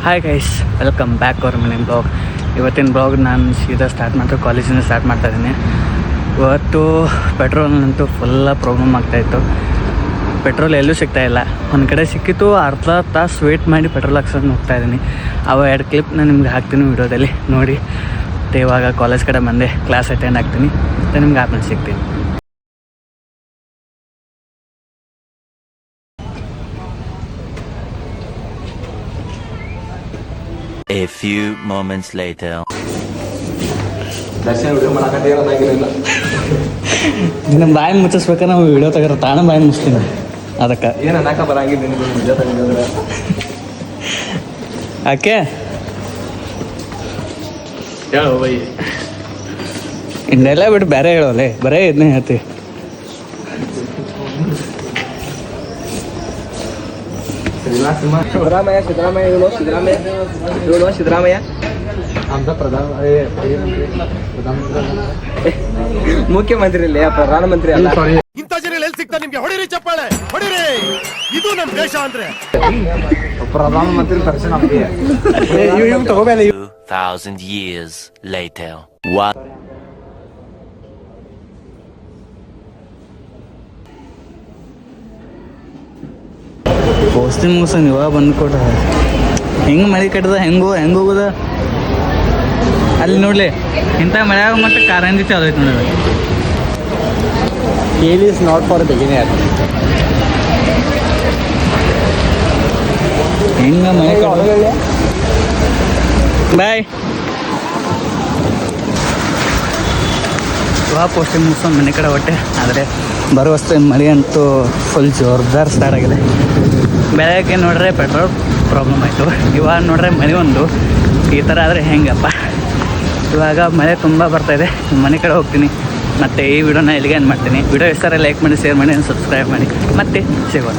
Hi guys, welcome back hour ಮನೆ blog. ಇವತ್ತಿನ blog ನಾನು ಸೀದಾ ಕಾಲೇಜಿಂದ ಸ್ಟಾರ್ಟ್ ಮಾಡ್ತಾಯಿದ್ದೀನಿ. ಇವತ್ತು ಪೆಟ್ರೋಲ್ನಂತೂ ಫುಲ್ಲ ಪ್ರಾಬ್ಲಮ್ ಆಗ್ತಾಯಿತ್ತು. ಪೆಟ್ರೋಲ್ ಎಲ್ಲೂ ಸಿಗ್ತಾಯಿಲ್ಲ. ಒಂದು ಕಡೆ ಸಿಕ್ಕಿತ್ತು, ಅರ್ಧ ತಾಸು ವೇಟ್ ಮಾಡಿ ಪೆಟ್ರೋಲ್ ಹಾಕ್ಸೋದು ಹೋಗ್ತಾಯಿದ್ದೀನಿ. ಅವ 2 ಕ್ಲಿಪ್ ನಾನು ನಿಮ್ಗೆ ಹಾಕ್ತೀನಿ ವಿಡಿಯೋದಲ್ಲಿ ನೋಡಿ. ಮತ್ತು ಇವಾಗ ಕಾಲೇಜ್ ಕಡೆ ಬಂದೆ, ಕ್ಲಾಸ್ ಅಟೆಂಡ್ ಆಗ್ತೀನಿ, ಮತ್ತು ನಿಮ್ಗೆ ಆಮೇಲೆ ಸಿಗ್ತೀನಿ. A few moments later. ದರ್ಶನ ವಿಡಿಯೋ ಮಾಡೋಕ್ಕಾಗಿರಲಿಲ್ಲ. ನಮ್ಮ ಬಾಯಿ ಮುಚ್ಚಿಸ್ಬೇಕಾದ್ರೆ ನಾವು ವಿಡಿಯೋ ತೆಗೆದ್ರೆ ತಾಣ ಬಾಯಿ ಮುಚ್ತೀನಿ. ಅದಕ್ಕೆ ಏನು ಅನ್ನಕ್ಕೆ ಬರಂಗಿಲ್ಲ ನಿನಗೆ ವಿಡಿಯೋ ತೆಗೆದ್ರೆ. ಯಾಕೆ ಹೇಳು ಬೈ. ಇನ್ನೆಲ್ಲ ಬಿಟ್ಟು ಬೇರೆ ಹೇಳೋಲ್ಲ, ಬರೇ ಇದನ್ನೇ ಹೇಳ್ತಿ. ಸಿದ್ದರಾಮಯ್ಯ आमचा ಮುಖ್ಯಮಂತ್ರಿ ಇಲ್ಲ, ಪ್ರಧಾನಮಂತ್ರಿ ಅಲ್ಲ. ಇಂಥ ಜನ ಎಲ್ಲಿ ಸಿಗ್ತಾರೆ ನಿಮ್ಗೆ? ಹೊಡಿರಿ ಚಪ್ಪಾಳೆ, ಹೊಡಿರಿ. ಇದು ನಮ್ಮ ದೇಶ ಅಂದ್ರೆ. ಪ್ರಧಾನಮಂತ್ರಿ ದರ್ಶನ 2000 years later. ಪೋಸ್ಟಿ ಮುಗಿಸ ಇವಾಗ ಬಂದು ಕೊಟ್ಟ ಹೆಂಗೆ ಮಳೆ ಕಟ್ಟದ ಹೆಂಗೆ ಹೋಗೋದ ಅಲ್ಲಿ ನೋಡ್ಲಿ. ಇಂಥ ಮಳೆಯಾಗ ಮತ್ತೆ ಕಾರಂಜಿ ಚಾಲು ಐತೆ ನೋಡಿ. Scale is not for beginner. ಹೆಂಗೆ ಮಳೆ ಬಾಯ್. ಇವಾಗ ಪೋಸ್ಟಿ ಮುಗಿಸ್ಕೊಂಡು ಮನೆ ಕಡೆ ಹೊಟ್ಟೆ. ಆದರೆ ಬರುವಷ್ಟು ಮಳೆ ಅಂತೂ ಫುಲ್ ಜೋರ್ದಾರ್ ಸ್ಟಾರ್ಟ್ ಆಗಿದೆ. ಬೆಳಗ್ಗೆ ನೋಡ್ರೆ ಪೆಟ್ರೋಲ್ ಪ್ರಾಬ್ಲಮ್ ಆಯಿತು, ಇವಾಗ ನೋಡ್ರೆ ಮಳೆ ಒಂದು. ಈ ಥರ ಆದರೆ ಹೆಂಗಪ್ಪ. ಇವಾಗ ಮಳೆ ತುಂಬ ಬರ್ತಾಯಿದೆ, ಮನೆ ಕಡೆ ಹೋಗ್ತೀನಿ. ಮತ್ತು ಈ ವಿಡಿಯೋನ ಇಲ್ಲಿಗೆ ಏನು ಮಾಡ್ತೀನಿ. ವಿಡಿಯೋ ಇಷ್ಟ ಲೈಕ್ ಮಾಡಿ, ಶೇರ್ ಮಾಡಿ, ಸಬ್ಸ್ಕ್ರೈಬ್ ಮಾಡಿ. ಮತ್ತೆ ಸಿಗೋಣ.